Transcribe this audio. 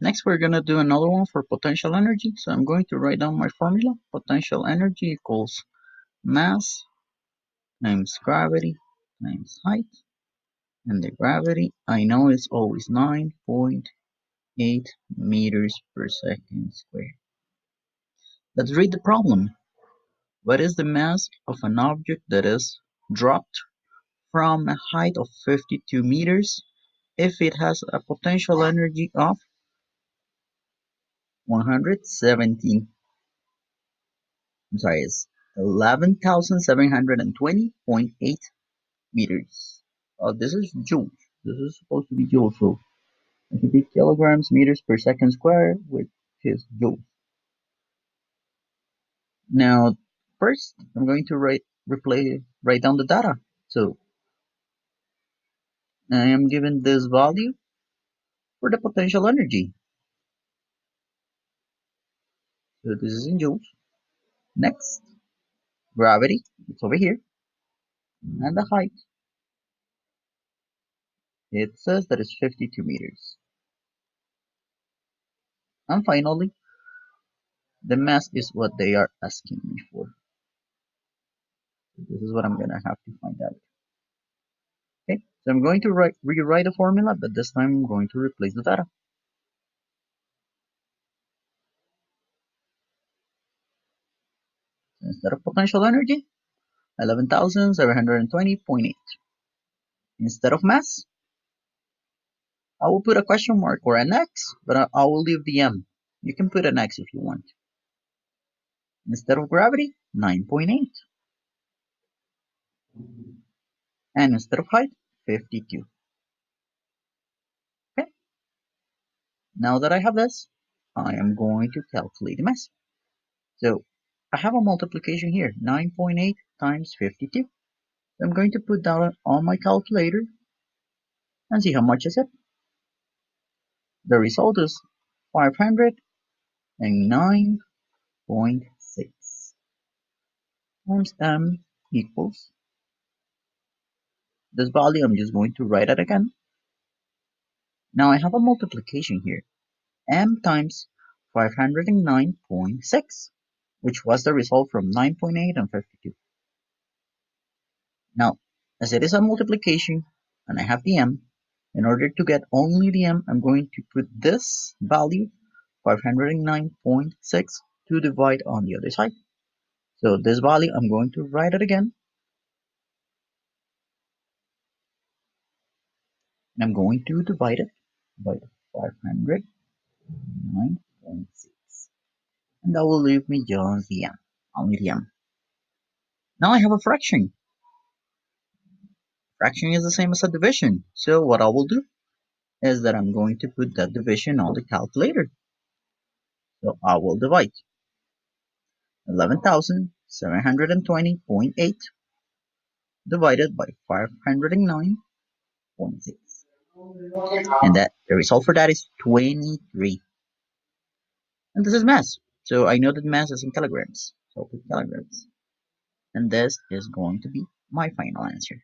Next, we're going to do another one for potential energy. So I'm going to write down my formula. Potential energy equals mass times gravity times height. And the gravity, I know, is always 9.8 meters per second squared. Let's read the problem. What is the mass of an object that is dropped from a height of 52 meters if it has a potential energy of 117, it's 11,720.8 meters. This is joules. This is supposed to be joules, so it should be kilograms meters per second square, which is joules. Now, first, I'm going to write down the data. So I am given this value for the potential energy. So this is in joules. Next, gravity, it's over here, and the height, it says that it's 52 meters. And finally, the mass is what they are asking me for. So this is what I'm gonna have to find out. Okay, so I'm going to rewrite the formula, but this time I'm going to replace the data. So instead of potential energy, 11,720.8. Instead of mass, I will put a question mark or an X, but I will leave the M. You can put an X if you want. Instead of gravity, 9.8. And instead of height, 52. Okay, now that I have this, I am going to calculate the mass. So I have a multiplication here, 9.8 times 52. I'm going to put that on my calculator and see how much is it. The result is 509.6 times m equals this value. I'm just going to write it again. Now I have a multiplication here, m times 509.6, which was the result from 9.8 and 52. Now, as it is a multiplication and I have the m, in order to get only the m, I'm going to put this value, 509.6, to divide on the other side. So this value, I'm going to write it again. And I'm going to divide it by 509.6. And that will leave me just the m, only the m. Now I have a fraction. Fraction is the same as a division. So what I will do is that I'm going to put that division on the calculator. So I will divide 11,720.8 divided by 509.6. And that the result for that is 23. And this is mass. So I know that mass is in kilograms. So I'll put kilograms. And this is going to be my final answer.